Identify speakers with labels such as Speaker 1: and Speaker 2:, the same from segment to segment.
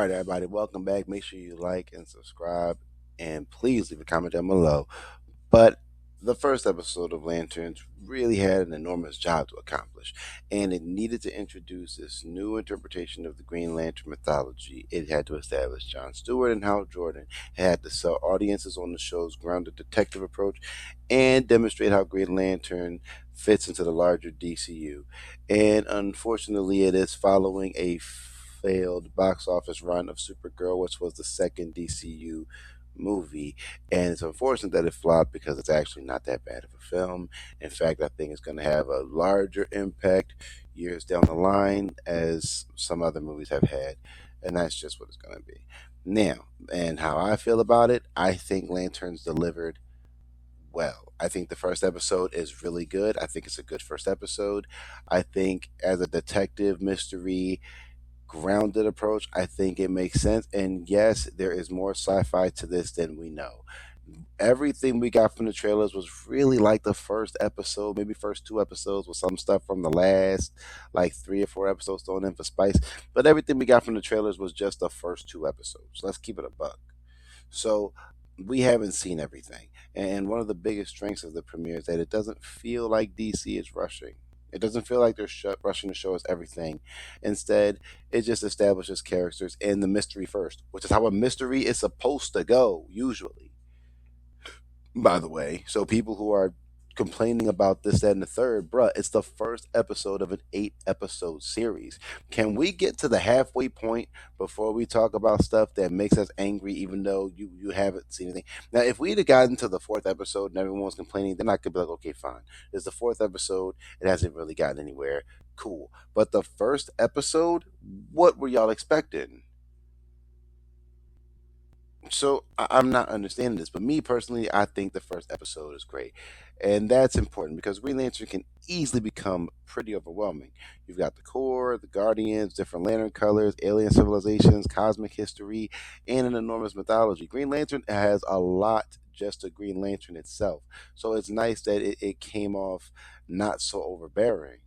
Speaker 1: right, everybody, welcome back. Make sure you like and subscribe, and please leave a comment down below. But the first episode of Lanterns really had an enormous job to accomplish, and it needed to introduce this new interpretation of the Green Lantern mythology. It had to establish John Stewart and Hal Jordan, it had to sell audiences on the show's grounded detective approach, and demonstrate how Green Lantern fits into the larger DCU. And unfortunately, it is following a failed box office run of Supergirl, which was the second DCU movie. And it's unfortunate that it flopped because it's actually not that bad of a film. In fact, I think it's going to have a larger impact years down the line as some other movies have had. And that's just what it's going to be. Now, and how I feel about it, I think Lanterns delivered well. I think the first episode is really good. I think it's a good first episode. I think as a detective mystery grounded approach, I think it makes sense. And yes, there is more sci-fi to this than we know. Everything we got from the trailers was really like the first episode, maybe first two episodes with some stuff from the last like three or four episodes thrown in for spice. But everything we got from the trailers was just the first two episodes. Let's keep it a buck. So we haven't seen everything. And one of the biggest strengths of the premiere is that it doesn't feel like DC is rushing. It doesn't feel like they're rushing to show us everything. Instead, it just establishes characters and the mystery first, which is how a mystery is supposed to go, usually, by the way. So people who are complaining about this, that, and the third, bruh, it's the first episode of an 8 episode series. Can we get to the halfway point before we talk about stuff that makes us angry, even though you haven't seen anything? Now, if we'd have gotten to the fourth episode and everyone was complaining, then I could be like, okay, fine. It's the fourth episode. It hasn't really gotten anywhere. Cool. But the first episode, what were y'all expecting? So I'm not understanding this, but me personally, I think the first episode is great, and that's important because Green Lantern can easily become pretty overwhelming. You've got the core, the Guardians, different Lantern colors, alien civilizations, cosmic history, and an enormous mythology. Green Lantern has a lot just to Green Lantern itself, so it's nice that it came off not so overbearing.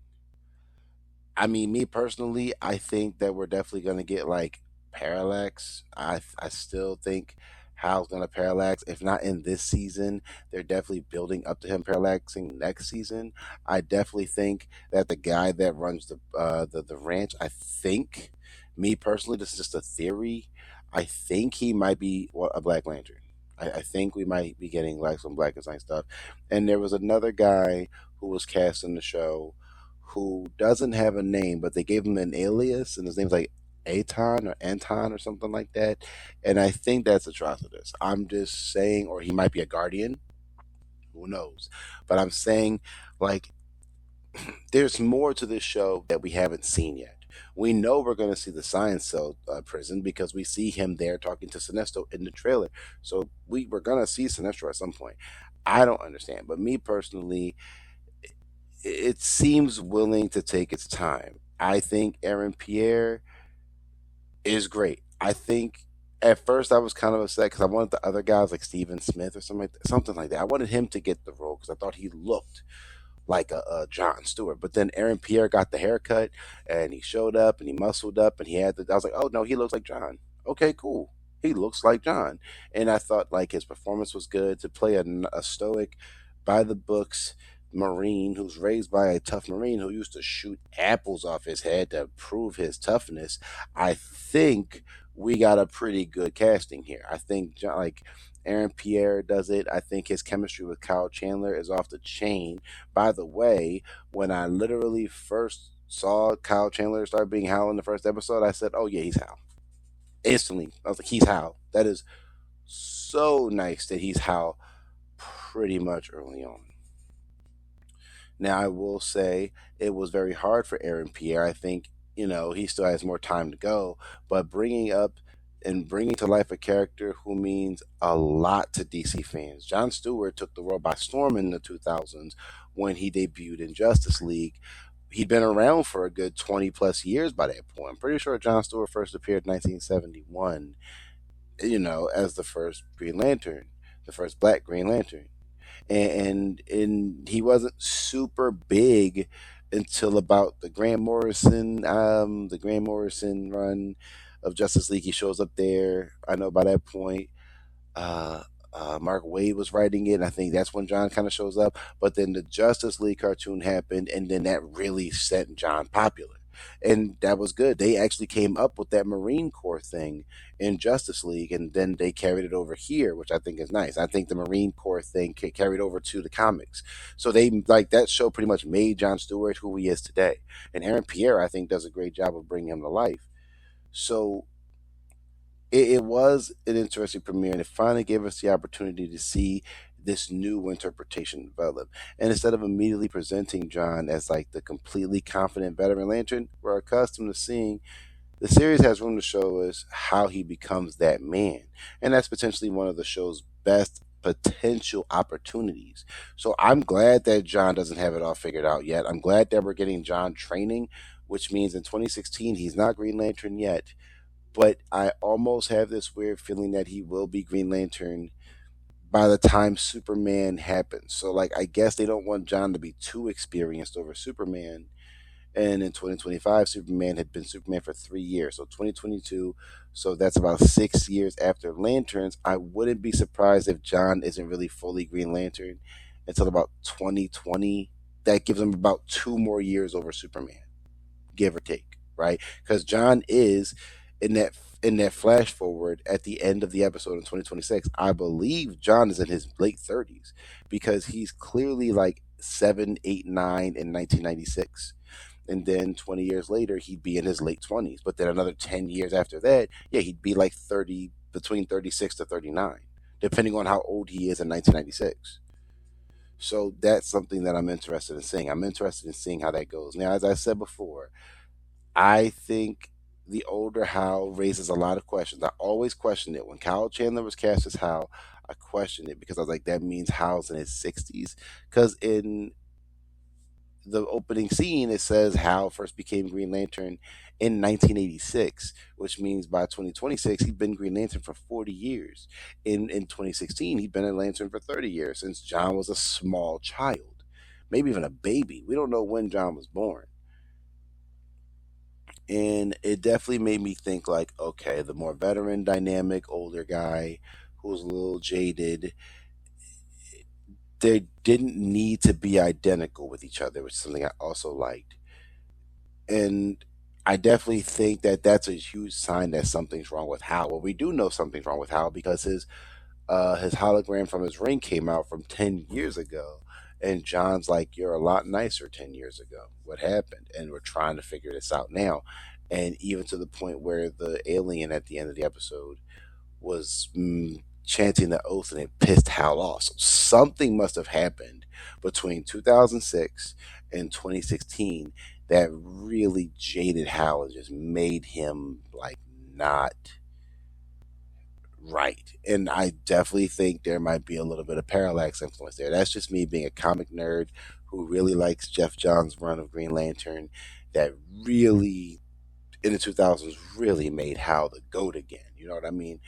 Speaker 1: I mean, me personally, I think that we're definitely going to get like parallax. I still think Hal's going to parallax. If not in this season, they're definitely building up to him parallaxing next season. I definitely think that the guy that runs the ranch, I think, me personally, this is just a theory. I think he might be a Black Lantern. I think we might be getting like some Black Design stuff. And there was another guy who was cast in the show who doesn't have a name, but they gave him an alias, and his name's like Aton or Anton or something like that. And I think that's atrocitus. I'm just saying, or he might be a guardian. Who knows? But I'm saying, like, there's more to this show that we haven't seen yet. We know we're going to see the Science Cell prison because we see him there talking to Sinestro in the trailer. So we're going to see Sinestro at some point. I don't understand. But me personally, it seems willing to take its time. I think Aaron Pierre is great. I think at first I was kind of upset because I wanted the other guys like Steven Smith or something like that. I wanted him to get the role because I thought he looked like a John Stewart. But then Aaron Pierre got the haircut and he showed up and he muscled up and he had the. I was like, oh no, he looks like John. Okay, cool. He looks like John, and I thought like his performance was good to play a stoic, by the books Marine who's raised by a tough Marine who used to shoot apples off his head to prove his toughness. I think we got a pretty good casting here. I think like Aaron Pierre does it. I think his chemistry with Kyle Chandler is off the chain. By the way, when I literally first saw Kyle Chandler start being Hal in the first episode, I said, "Oh yeah, he's Hal." Instantly, I was like, "He's Hal." That is so nice that he's Hal pretty much early on. Now, I will say it was very hard for Aaron Pierre. I think, he still has more time to go, but bringing up and bringing to life a character who means a lot to DC fans. John Stewart took the world by storm in the 2000s when he debuted in Justice League. He'd been around for a good 20 plus years by that point. I'm pretty sure John Stewart first appeared in 1971, as the first Green Lantern, the first Black Green Lantern, and he wasn't super big until about the Grant Morrison run of Justice League. He shows up there. I know by that point, uh, Mark Wade was writing it. And I think that's when John kind of shows up. But then the Justice League cartoon happened, and then that really set John popular. And that was good. They actually came up with that Marine Corps thing in Justice League, and then they carried it over here, which I think is nice. I think the Marine Corps thing carried over to the comics. So they like that show pretty much made John Stewart who he is today. And Aaron Pierre, I think, does a great job of bringing him to life. So it was an interesting premiere, and it finally gave us the opportunity to see this new interpretation develop. And instead of immediately presenting John as like the completely confident veteran Lantern, we're accustomed to seeing the series has room to show us how he becomes that man. And that's potentially one of the show's best potential opportunities. So I'm glad that John doesn't have it all figured out yet. I'm glad that we're getting John training, which means in 2016 he's not Green Lantern yet, but I almost have this weird feeling that he will be Green Lantern by the time Superman happens. So, like, I guess they don't want John to be too experienced over Superman. And in 2025, Superman had been Superman for 3 years. So, 2022, so that's about 6 years after Lanterns. I wouldn't be surprised if John isn't really fully Green Lantern until about 2020. That gives him about 2 more years over Superman, give or take, right? Because John is in that flash forward at the end of the episode in 2026. I believe John is in his late 30s because he's clearly like 7, 8, 9 in 1996. And then 20 years later, he'd be in his late 20s. But then another 10 years after that, yeah, he'd be like 30, between 36 to 39, depending on how old he is in 1996. So that's something that I'm interested in seeing. I'm interested in seeing how that goes. Now, as I said before, I think the older Hal raises a lot of questions. I always questioned it. When Kyle Chandler was cast as Hal, I questioned it because I was like, that means Hal's in his 60s. Because in the opening scene, it says Hal first became Green Lantern in 1986, which means by 2026, he'd been Green Lantern for 40 years. In 2016, he'd been a Lantern for 30 years since John was a small child, maybe even a baby. We don't know when John was born. And it definitely made me think like, okay, the more veteran dynamic older guy who's a little jaded, they didn't need to be identical with each other, which is something I also liked. And I definitely think that that's a huge sign that something's wrong with Hal. Well, we do know something's wrong with Hal because his hologram from his ring came out from 10 years ago. And John's like, you're a lot nicer 10 years ago. What happened? And we're trying to figure this out now. And even to the point where the alien at the end of the episode was chanting the oath and it pissed Hal off. So something must have happened between 2006 and 2016 that really jaded Hal and just made him like not right. And I definitely think there might be a little bit of parallax influence there. That's just me being a comic nerd who really likes Jeff Johns' run of Green Lantern that really in the 2000s really made Hal the goat again. You know what I mean?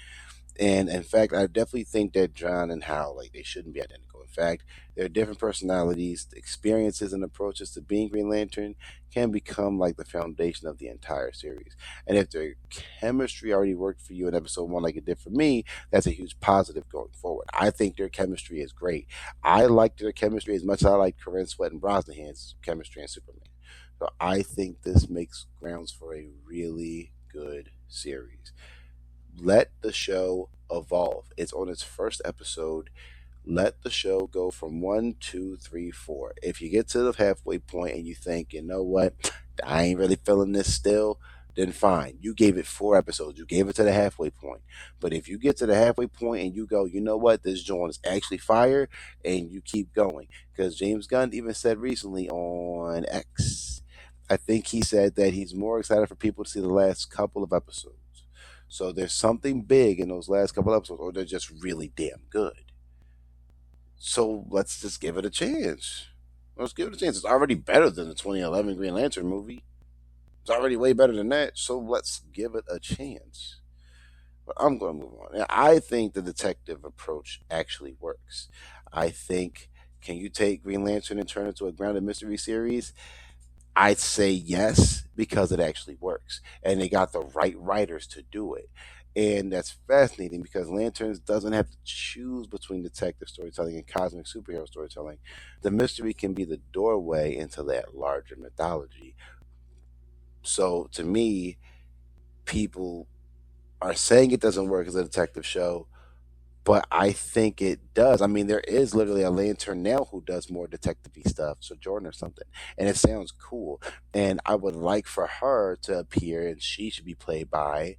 Speaker 1: And in fact, I definitely think that John and Hal, like, they shouldn't be identical. In fact, they're different personalities, experiences, and approaches to being Green Lantern can become like the foundation of the entire series. And if their chemistry already worked for you in episode one, like it did for me, that's a huge positive going forward. I think their chemistry is great. I like their chemistry as much as I like Corinne Sweat and Brosnahan's chemistry in Superman. So I think this makes grounds for a really good series. Let the show evolve. It's on its first episode. Let the show go from one, two, three, four. If you get to the halfway point and you think, you know what, I ain't really feeling this still, then fine. You gave it 4 episodes. You gave it to the halfway point. But if you get to the halfway point and you go, you know what, this joint is actually fire, and you keep going. Because James Gunn even said recently on X, I think he said that he's more excited for people to see the last couple of episodes. So there's something big in those last couple episodes, or they're just really damn good. So let's just give it a chance. Let's give it a chance. It's already better than the 2011 Green Lantern movie. It's already way better than that. So let's give it a chance. But I'm going to move on. Now, I think the detective approach actually works. I think, can you take Green Lantern and turn it into a grounded mystery series? I'd say yes because it actually works, and they got the right writers to do it. And that's fascinating because Lanterns doesn't have to choose between detective storytelling and cosmic superhero storytelling. The mystery can be the doorway into that larger mythology. So to me, people are saying it doesn't work as a detective show, but I think it does. I mean, there is literally a lantern now who does more detective stuff, so Jordan or something, and it sounds cool. And I would like for her to appear, and she should be played by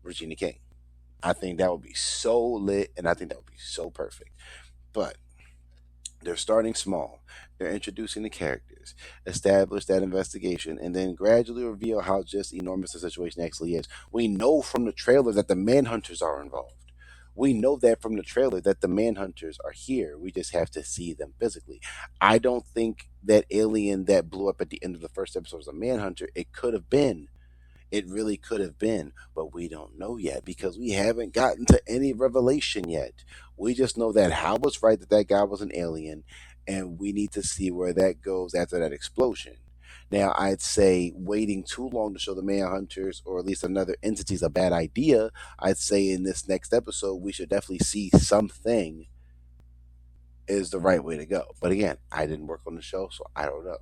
Speaker 1: Regina King. I think that would be so lit, and I think that would be so perfect. But they're starting small. They're introducing the characters, establish that investigation, and then gradually reveal how just enormous the situation actually is. We know from the trailer that the manhunters are involved. We know that from the trailer that the manhunters are here. We just have to see them physically. I don't think that alien that blew up at the end of the first episode was a manhunter. It could have been. It really could have been, but we don't know yet because we haven't gotten to any revelation yet. We just know that Hal was right that that guy was an alien, and we need to see where that goes after that explosion. Now, I'd say waiting too long to show the Manhunters or at least another entity is a bad idea. I'd say in this next episode, we should definitely see something is the right way to go. But again, I didn't work on the show, so I don't know.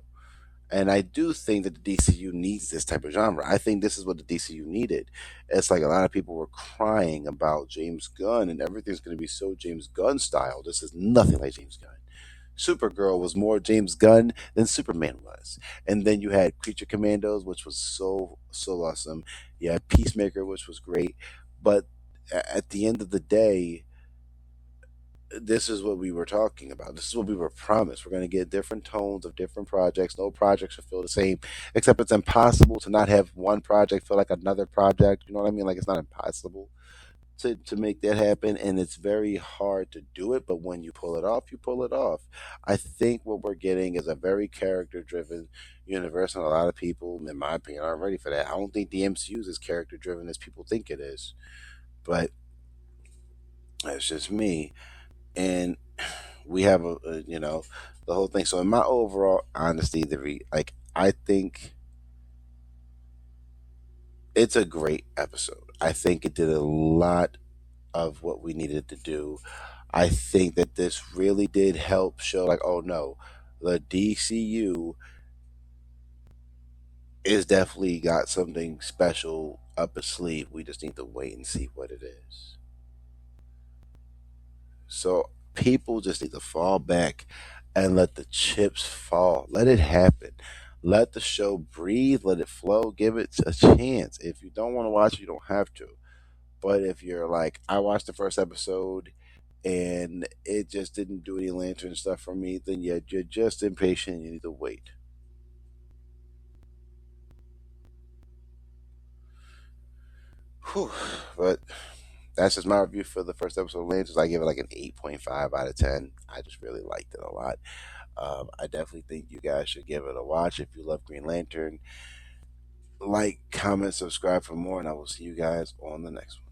Speaker 1: And I do think that the DCU needs this type of genre. I think this is what the DCU needed. It's like a lot of people were crying about James Gunn and everything's going to be so James Gunn style. This is nothing like James Gunn. Supergirl was more James Gunn than Superman was. And then you had Creature Commandos, which was so awesome. You had Peacemaker, which was great. But at the end of the day, this is what we were talking about. This is what we were promised. We're going to get different tones of different projects. No projects will feel the same, except it's impossible to not have one project feel like another project. You know what I mean? Like it's not impossible to make that happen, and it's very hard to do it. But when you pull it off, you pull it off. I think what we're getting is a very character-driven universe, and a lot of people, in my opinion, aren't ready for that. I don't think the MCU is as character-driven as people think it is, but that's just me. And we have the whole thing. So in my overall honesty, like I think it's a great episode. I think it did a lot of what we needed to do. I think that this really did help show like, oh no, the DCU is definitely got something special up its sleeve. We just need to wait and see what it is. So people just need to fall back and let the chips fall. Let it happen. Let the show breathe. Let it flow. Give it a chance. If you don't want to watch it, you don't have to. But if you're like, I watched the first episode and it just didn't do any lantern stuff for me, then yeah, you're just impatient. You need to wait. Whew. But that's just my review for the first episode of Lanterns. I give it like an 8.5 out of 10. I just really liked it a lot. I definitely think you guys should give it a watch if you love Green Lantern. Like, comment, subscribe for more, and I will see you guys on the next one.